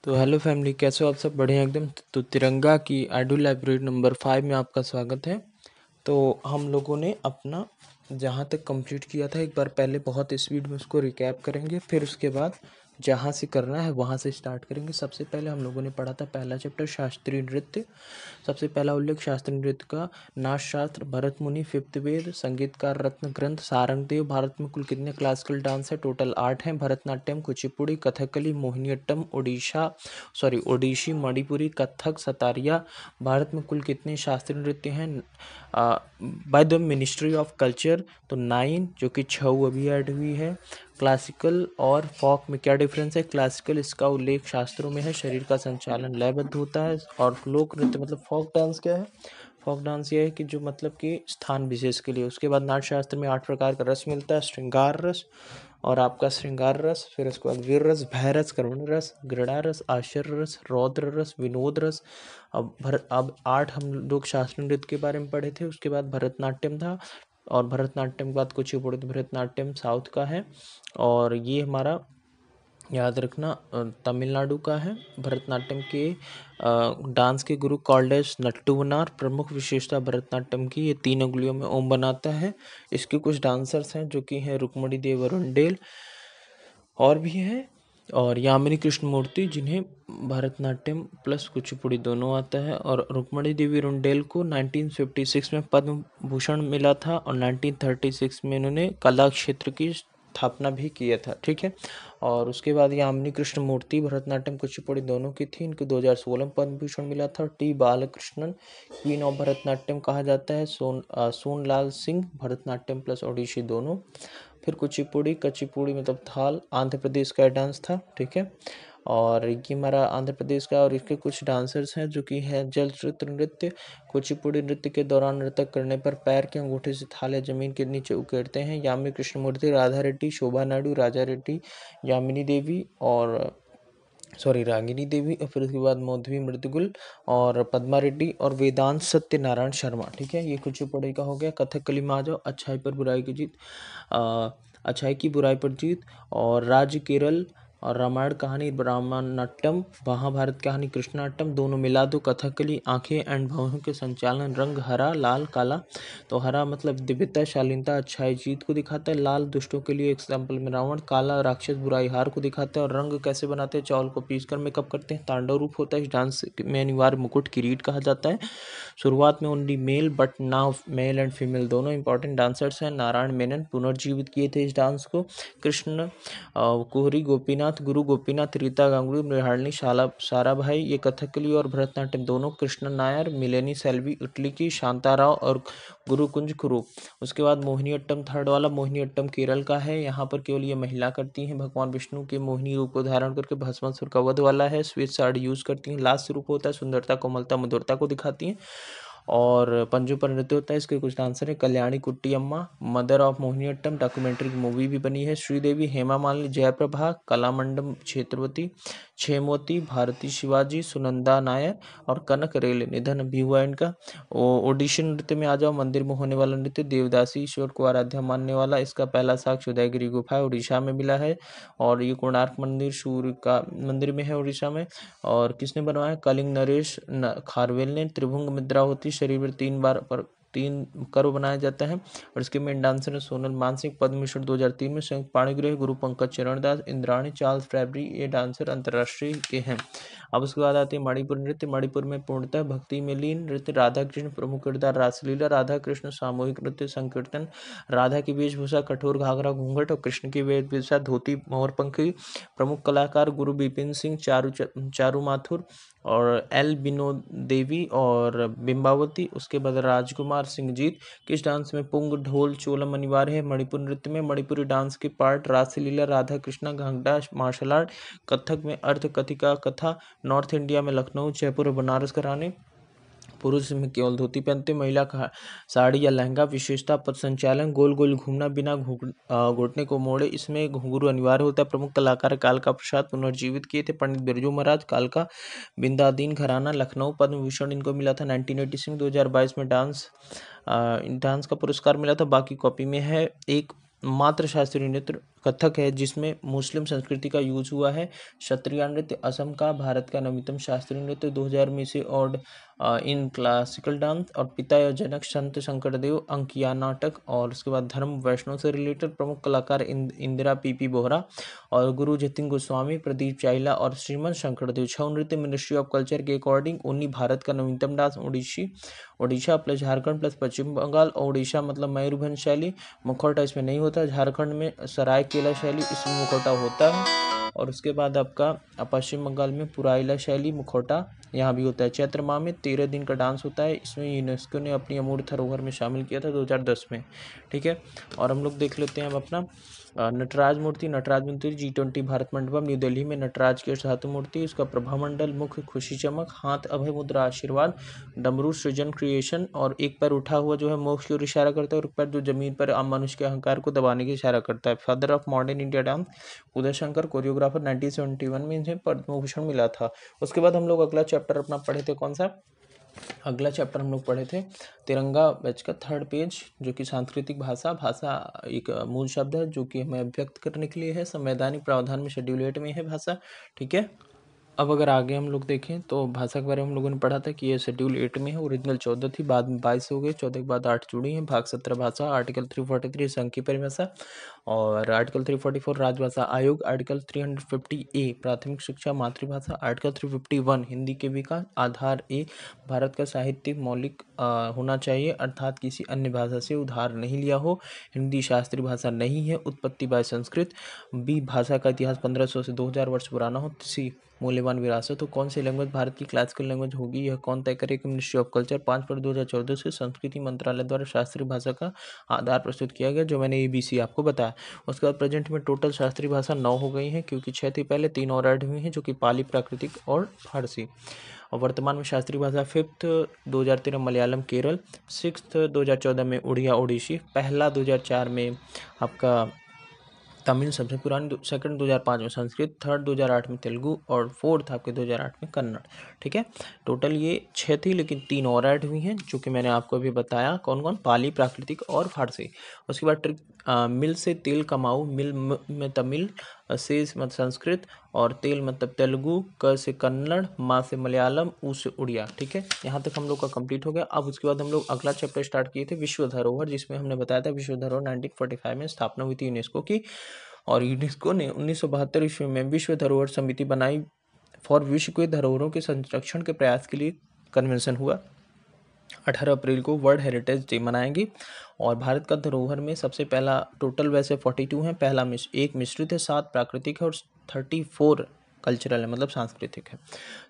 तो hello family, कैसे हो आप सब? बढ़िया एकदम। तो तिरंगा की ऑडियो लाइब्रेरी नंबर 5 में आपका स्वागत है। तो हम लोगों ने अपना जहाँ तक कंप्लीट किया था एक बार पहले बहुत स्पीड में उसको रिकैप करेंगे, फिर उसके बाद जहाँ से करना है वहाँ से स्टार्ट करेंगे। सबसे पहले हम लोगों ने पढ़ा था पहला चैप्टर शास्त्रीय नृत्य। सबसे पहला उल्लेख शास्त्रीय नृत्य का नाच शास्त्र, भरत मुनि, फिफ्थ वेद, संगीतकार रत्न ग्रंथ, सारंगदेव। भारत में कुल कितने क्लासिकल डांस है? टोटल 8 हैं। भरतनाट्यम, कुचिपुड़ी, कथकली, मोहिनीअट्टम, ओडिशी, मणिपुरी, कथक, सतारिया। भारत में कुल कितने शास्त्रीय नृत्य हैं? By the ministry of culture तो 9, जो कि 6 अभी ऐड हुई है। क्लासिकल और फोक में क्या डिफरेंस है? क्लासिकल इसका उल्लेख शास्त्रों में है, शरीर का संचालन लयबद्ध होता है। और लोक नृत्य मतलब फोक डांस क्या है? फोक डांस ये है कि जो मतलब कि स्थान विशेष के लिए। उसके बाद नाट्य शास्त्र में 8 प्रकार का रस मिलता है। श्रृंगार रस और आपका श्रृंगार रस, फिर उसके बाद वीर रस, भय रस, करुण रस, गृणा रस, आश्चर्य रस, रौद्र रस, विनोद रस। अब 8 हम लोग शास्त्रीय नृत्य के बारे में पढ़े थे। उसके बाद भरतनाट्यम था, और भरतनाट्यम के बाद कुचिपुड़ी। भरतनाट्यम साउथ का है, और ये हमारा याद रखना तमिलनाडु का है। भरतनाट्यम के डांस के गुरु कॉल्ड एज नट्टुवनार। प्रमुख विशेषता भरतनाट्यम की, ये 3 अंगुलियों में ओम बनाता है। इसके कुछ डांसर्स हैं जो कि हैं रुक्मणी देव अरुणडेल, और भी हैं, और यामिनी कृष्णमूर्ति, जिन्हें भरतनाट्यम प्लस कुचिपुड़ी दोनों आता है। और रुक्मणी देवी रुंडेल को 1956 में पद्म भूषण मिला था, और 1936 में इन्होंने कला क्षेत्र की स्थापना भी किया था। ठीक है। और उसके बाद यामिनी कृष्णमूर्ति भरतनाट्यम कुचिपुड़ी दोनों की थी। इनको 2016 में पद्म भूषण मिला था। T Balakrishnan queen of Bharatanatyam कहा जाता है। सोनलाल सिंह भरतनाट्यम प्लस ओडिशी दोनों। फिर कुचिपुड़ी मतलब थाल, आंध्र प्रदेश का डांस था। ठीक है। और ये हमारा आंध्र प्रदेश का, और इसके कुछ डांसर्स हैं जो कि हैं जलचित्र नृत्य। कुचिपुड़ी नृत्य के दौरान नृत्य करने पर पैर के अंगूठे से थाल या जमीन के नीचे उकेरते हैं। यामिनी कृष्णमूर्ति, राधा रेड्डी, शोभा नायडू, राजा रेड्डी, यामिनी देवी रागिनी देवी, और फिर उसके बाद मौधवी मृदुगुल और पद्मा रेड्डी और वेदांत सत्यनारायण शर्मा। ठीक है। ये कुचिपुड़ी का हो गया। कथकली में आ जाओ। अच्छाई पर बुराई की जीत, अच्छाई की बुराई पर जीत, और राज्य केरल, और रामायण कहानी ब्राह्मणाट्यम, महाभारत कहानी कृष्णाट्यम, दोनों मिला दो। कथकली आंखें एंड भौहों के संचालन, रंग हरा लाल काला। तो हरा मतलब दिव्यता शालीनता अच्छाई जीत को दिखाता है, लाल दुष्टों के लिए एग्जाम्पल में रावण, काला राक्षस बुराई हार को दिखाता है। और रंग कैसे बनाते हैं? चावल को पीसकर मेकअप करते हैं। तांडव रूप होता है। इस डांस में अनिवार्य मुकुट किरीट कहा जाता है। शुरुआत में only mail, but now male and female दोनों इंपॉर्टेंट डांसर्स हैं। नारायण मेनन पुनर्जीवित किए थे इस डांस को। कृष्ण कुहरी गोपीनाथ, गुरु गोपीनाथ, रीता गांगुली, मृणालिनी साराभाई, ये कथकली और भरतनाट्यम दोनों। कृष्ण नायर, मिलेनी सेल्वी इटली की, शांताराव और गुरुकुंज कुरू। उसके बाद मोहिनीअट्टम थर्ड वाला। मोहिनीअट्टम केरल का है। यहाँ पर केवल ये महिला करती हैं। भगवान विष्णु के मोहिनी रूप को धारण करके भस्मासुर का वध वाला है। श्वेत साड़ी यूज करती हैं। लास्ट रूप होता है सुंदरता, कोमलता, मधुरता को दिखाती हैं। और पंजों पर नृत्य होता है। इसके कुछ डांसर है। कल्याणी कुट्टी अम्मा, mother of Mohiniyattam, documentary movie भी बनी है। श्रीदेवी, हेमा मालिनी, जयप्रभा, कलामंडम क्षेत्रवती, क्षेमवती, भारती शिवाजी, सुनंदा नायर और कनक रेले। निधन भी हुआ इनका। ओडिशी नृत्य में आ जाओ। मंदिर में होने वाला नृत्य, देवदासी ईश्वर को आराध्या मानने वाला। इसका पहला साक्ष्य उदयगिरी गुफा उड़ीसा में मिला है, और ये कोणार्क मंदिर सूर्य का मंदिर में है उड़ीसा में। और किसने बनवाया? कलिंग नरेश खारवेल ने। त्रिभुंग मुद्रा होती, शरीर पर 3 कर्व बनाया जाता है। और इसके मेन डांसर है सोनल मानसिंह, पद्म भूषण 2003 में। संयुक्त पाणिग्रह गुरु पंकज चरण दास, इंद्राणी, चार्ल्स फैब्री, ये डांसर अंतर्राष्ट्रीय के हैं। अब उसके बाद आते हैं मणिपुर नृत्य। मणिपुर में पूर्णतः भक्ति में लीन नृत्य। राधा कृष्ण प्रमुख किरदार, रासलीला, राधा कृष्ण सामूहिक नृत्य, संकीर्तन। राधा की वेशभूषा कठोर घाघरा घूंघट, और कृष्ण की वेशभूषा धोती मोरपंखी। प्रमुख कलाकार गुरु बिपिन सिंह, चारू माथुर और एल विनोद देवी और बिंबावती। उसके बाद राजकुमार सिंह जीत। किस डांस में? पुंग, ढोल, चोलम अनिवार्य है। मणिपुर नृत्य में मणिपुरी डांस के पार्ट, रासलीला, राधा कृष्णा, घंटा, मार्शल आर्ट। कथक में अर्थ कथिका कथा। नॉर्थ इंडिया में लखनऊ, जयपुर और बनारस का रानी। पुरुष में केवल धोती पहनते, महिला का साड़ी या लहंगा। विशेषता पद संचालन, गोल गोल घूमना, बिना घुटने को मोड़े। इसमें घुंघरू अनिवार्य होता है। प्रमुख कलाकार कालका प्रसाद पुनर्जीवित किए थे। पंडित बिरजू महाराज, कालका बिंदादीन घराना, लखनऊ। पद्म भूषण इनको मिला था 1986 में। 2022 में डांस का पुरस्कार मिला था। बाकी कॉपी में है। एक मात्र शास्त्रीय नृत्य कथक है जिसमें मुस्लिम संस्कृति का यूज हुआ है। क्षत्रिय नृत्य असम का भारत का नवीनतम शास्त्रीय नृत्य 2000 में से और इन क्लासिकल डांस। और पिता या जनक संत शंकरदेव अंकिया नाटक। और उसके बाद धर्म वैष्णव से रिलेटेड प्रमुख कलाकार इंदिरा पीपी बोहरा और गुरु जतिन गोस्वामी, प्रदीप चाइला और श्रीमंत शंकरदेव। छऊ नृत्य मिनिस्ट्री ऑफ कल्चर के अकॉर्डिंग उन्हीं भारत का नवीनतम dance Orissa plus Jharkhand plus Paschim Bengal. और उड़ीसा मतलब मयूरभंज शैली, मुखौटा इसमें नहीं होता। झारखंड में सरायकेला शैली, इसमें मुखौटा होता है। और उसके बाद आपका पश्चिम बंगाल में पुराइला शैली, मुखौटा यहाँ भी होता है। चैत्र माह में 13 दिन का डांस होता है। इसमें यूनेस्को ने अपनी अमूर्त धरोहर में शामिल किया था 2010 में। ठीक है, और हम लोग देख लेते हैं अब अपना नटराज मूर्ति। नटराज मूर्ति G20 भारत मंडपम न्यू दिल्ली में नटराज की धातु मूर्ति। उसका प्रभामंडल, मुख खुशी चमक, हाथ अभय मुद्रा आशीर्वाद, डमरू सृजन क्रिएशन और एक पैर उठा हुआ जो है मोक्ष की ओर इशारा करता है और एक पैर जो जमीन पर आम मनुष्य के अहंकार को दबाने की इशारा करता है। Father of modern India dance Uday Shankar, choreographer 1971 में इन्हें पद्म भूषण मिला था। उसके बाद हम लोग अगला चैप्टर अपना पढ़े थे, कौन सा अगला चैप्टर हम लोग पढ़े थे तिरंगा बैच का 3rd पेज, जो कि सांस्कृतिक भाषा। भाषा एक मूल शब्द है जो कि हमें अभिव्यक्त करने के लिए है। संवैधानिक प्रावधान में शेड्यूल 8 में है भाषा। ठीक है, अब अगर आगे हम लोग देखें तो भाषा के बारे में हम लोगों ने पढ़ा था कि ये शेड्यूल 8 में है। ओरिजिनल 14 थी, बाद में 22 हो गई, 14 के बाद 8 जुड़ी हैं। भाग 17 भाषा, आर्टिकल 343 संघ की परिभाषा और आर्टिकल 344 राजभाषा आयोग, आर्टिकल 350A प्राथमिक शिक्षा मातृभाषा, आर्टिकल 351 हिंदी के विकास, आधार ए भारत का साहित्य मौलिक होना चाहिए अर्थात किसी अन्य भाषा से उधार नहीं लिया हो। हिंदी शास्त्रीय भाषा नहीं है, उत्पत्ति बाय संस्कृत। बी भाषा का इतिहास 1500 से 2000 वर्ष पुराना हो। सी मूल्यवान विरासत हो। कौन सी लैंग्वेज भारत की क्लासिकल लैंग्वेज होगी, यह कौन तय करेगा। मिनिस्ट्री ऑफ कल्चर 5/2014 से संस्कृति मंत्रालय द्वारा शास्त्रीय भाषा का आधार प्रस्तुत किया गया, जो मैंने ABC आपको बताया। उसके बाद प्रेजेंट में टोटल शास्त्रीय भाषा 9 हो गई हैं, क्योंकि 6 थी पहले, 3 और ऐड हुई हैं, जो कि पाली, प्राकृतिक और फारसी। और वर्तमान में शास्त्रीय भाषा 5th 2013 मलयालम केरल, 6th 2014 में उड़िया ओडिसी, पहला 2004 में आपका तमिल सबसे पुरानी, 2nd 2005 में संस्कृत, 3rd 2008 में तेलुगु और 4th आपके 2008 में कन्नड़। ठीक है, टोटल ये 6 थी, लेकिन 3 और ऐड हुई हैं, जो कि मैंने आपको अभी बताया कौन कौन, पाली, प्राकृतिक और फारसी। उसके बाद ट्रिक मिल से तेल कमाऊ, मिल में तमिल, से मतलब संस्कृत और तेल मतलब तेलुगु, क से कन्नड़, मा से मलयालम, ऊ से उड़िया। ठीक है, यहाँ तक हम लोग का कंप्लीट हो गया। अब उसके बाद हम लोग अगला चैप्टर स्टार्ट किए थे विश्व धरोहर, जिसमें हमने बताया था विश्व धरोहर 1945 में स्थापना हुई थी यूनेस्को की। और यूनेस्को ने 1972 ईस्वी में विश्व धरोहर समिति बनाई फॉर विश्व के धरोहरों के संरक्षण के प्रयास के लिए कन्वेंशन हुआ। 18 अप्रैल को वर्ल्ड हेरिटेज डे मनाएंगे। और भारत का धरोहर में सबसे पहला टोटल वैसे 42 है, पहला एक मिश्रित है, 7 प्राकृतिक है और 34 कल्चरल है, मतलब सांस्कृतिक है।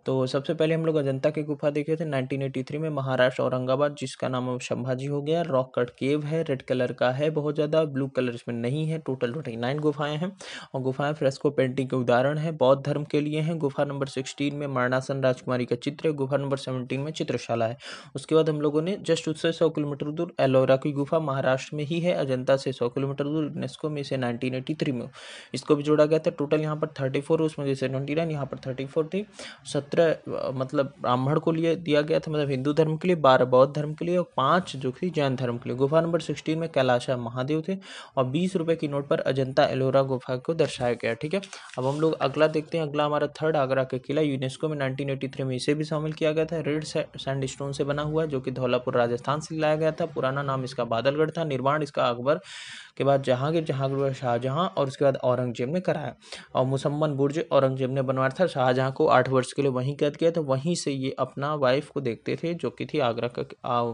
तो सबसे पहले हम लोग अजंता की गुफा देखे थे 1983 में, महाराष्ट्र औरंगाबाद, जिसका नाम अब संभाजी हो गया। रॉक कट केव है, रेड कलर का है, बहुत ज़्यादा ब्लू कलर इसमें नहीं है। टोटल 29 गुफाएं हैं और गुफाएं फ्रेस्को पेंटिंग के उदाहरण है, बौद्ध धर्म के लिए हैं। गुफा नंबर 16 में मरणासन राजकुमारी का चित्र है। गुफा नंबर 17 में चित्रशाला है। उसके बाद हम लोगों ने जस्ट उससे 100 किलोमीटर दूर एलोरा की गुफा महाराष्ट्र में ही है, अजंता से 100 किलोमीटर दूर, यूनेस्को में से 1983 में इसको भी जोड़ा गया था। टोटल यहाँ पर 34, उसमें से 29, यहाँ पर 34 थी। 17 मतलब ब्राह्मण को लिए दिया गया था, मतलब हिंदू धर्म के लिए, 12 बौद्ध धर्म के लिए और 5 जो थी जैन धर्म के लिए। गुफा नंबर 16 में कैलाशा महादेव थे और 20 रुपए की नोट पर अजंता एलोरा गुफा को दर्शाया गया। ठीक है, अब हम लोग अगला देखते हैं। अगला हमारा 3rd आगरा का किला, यूनेस्को में 1983 में इसे भी शामिल किया गया था। रेड सैंडस्टोन से बना हुआ है, जो कि धौलापुर राजस्थान से लाया गया था। पुराना नाम इसका बादलगढ़ था। निर्माण इसका अकबर के बाद जहांगीर शाहजहां और उसके बाद औरंगजेब ने कराया। और मुसम्मन बुर्ज औरंगजेब ने बनवाया था। शाहजहां को 8 वर्ष के लिए वहीं कैद किया था, वहीं से ये अपना वाइफ को देखते थे, जो कि थी आगरा का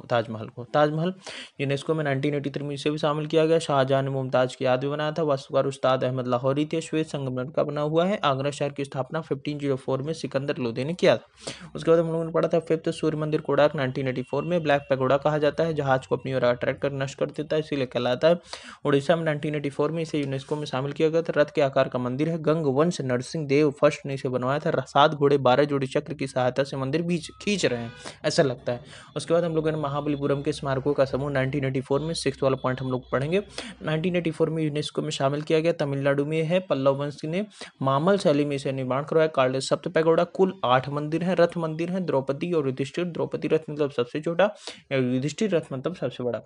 ताजमहल को। ताजमहल यूनेस्को में 1983 में इसे भी शामिल किया गया। शाहजहां ने मुमताज की याद में बनाया था। वास्तुकार उस्ताद अहमद लाहौरी थे। श्वेत संगमरमर का बना हुआ है। आगरा शहर की स्थापना 1504 में सिकंदर लोधी ने किया था। उसके बाद हम लोगों ने पढ़ा था 5th सूर्य मंदिर कोणार्क 1984 में। ब्लैक पैगोडा कहा जाता है, जहाज को अपनी ओर अट्रैक्ट कर नष्ट कर देता है, इसीलिए कहलाता है। उड़ीसा में 1984 में इसे यूनेस्को में शामिल किया गया था। रथ के आकार का मंदिर है। गंगवंश नरसिंह देव फर्स्ट ने इसे बनवाया था। 7 घोड़े 12 जोड़ी चक्र की सहायता से मंदिर बीच खींच रहे हैं, ऐसा लगता है। उसके बाद हम लोगों ने महाबलीपुरम के स्मारकों का समूह 1984 में 6th वाला पॉइंट हम लोग पढ़ेंगे। 1984 में यूनेस्को में शामिल किया गया। तमिलनाडु में है। पल्लव वंश ने मामल शैली में इसे निर्माण करवाया। कार्ल सप्त पैगोडा। कुल 8 मंदिर हैं। रथ मंदिर है, द्रौपदी और युधिष्ठिर। द्रौपदी रथ मतलब सबसे छोटा, युधिष्ठिर रथ मतलब सबसे बड़ा।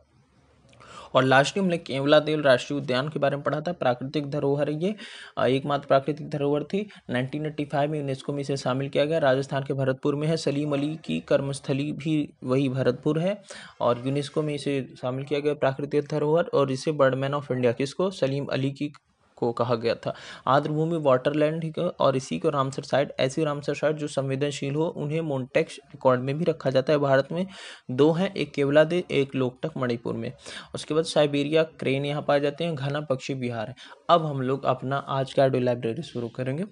और लास्ट में हमने केवलादेव राष्ट्रीय उद्यान के बारे में पढ़ा था। प्राकृतिक धरोहर ये एकमात्र प्राकृतिक धरोहर थी। 1985 में यूनेस्को में इसे शामिल किया गया। राजस्थान के भरतपुर में है। सलीम अली की कर्मस्थली भी वही भरतपुर है और यूनेस्को में इसे शामिल किया गया प्राकृतिक धरोहर। और इसे बर्डमैन ऑफ इंडिया किसको, सलीम अली की को कहा गया था। आर्द्रभूमि वाटरलैंड, ठीक है, और इसी को रामसर साइट, ऐसी रामसर साइट जो संवेदनशील हो उन्हें मोन्टेक्स रिकॉर्ड में भी रखा जाता है। भारत में 2 हैं, एक केवलादेव, एक लोकटक मणिपुर में। उसके बाद साइबेरिया क्रेन यहाँ पाए जाते हैं। घना पक्षी विहार है। अब हम लोग अपना आज का ऑडियो लाइब्रेरी शुरू करेंगे।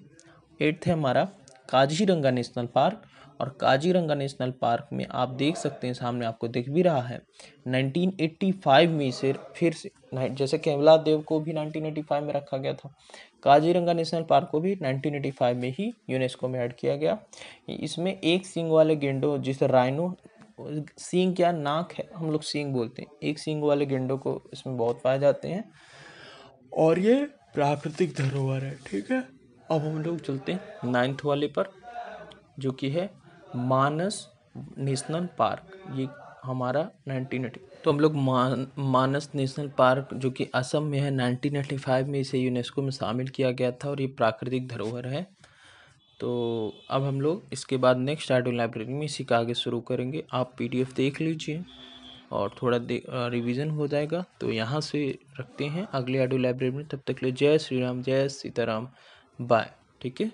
8th है हमारा काजीरंगा नेशनल पार्क। और काजीरंगा नेशनल पार्क में आप देख सकते हैं, सामने आपको दिख भी रहा है, 1985 में इसे फिर से, जैसे केवलादेव को भी 1985 में रखा गया था, काजीरंगा नेशनल पार्क को भी 1985 में ही यूनेस्को में ऐड किया गया। इसमें एक सींग वाले गेंडों, जिसे राइनो, सींग क्या नाक है, हम लोग सींग बोलते हैं, एक सींग वाले गेंडों को इसमें बहुत पाए जाते हैं और ये प्राकृतिक धरोहर है। ठीक है, अब हम लोग चलते हैं 9th वाले पर, जो कि है मानस नेशनल पार्क। ये हमारा 1980, तो हम लोग मानस नेशनल पार्क जो कि असम में है, 1985 में इसे यूनेस्को में शामिल किया गया था और ये प्राकृतिक धरोहर है। तो अब हम लोग इसके बाद नेक्स्ट ऑडियो लाइब्रेरी में इसी का आगे शुरू करेंगे। आप PDF देख लीजिए और थोड़ा रिवीजन हो जाएगा। तो यहाँ से रखते हैं अगले ऑडियो लाइब्रेरी में। तब तक के लिए जय श्री राम, जय सीताराम, बाय। ठीक है।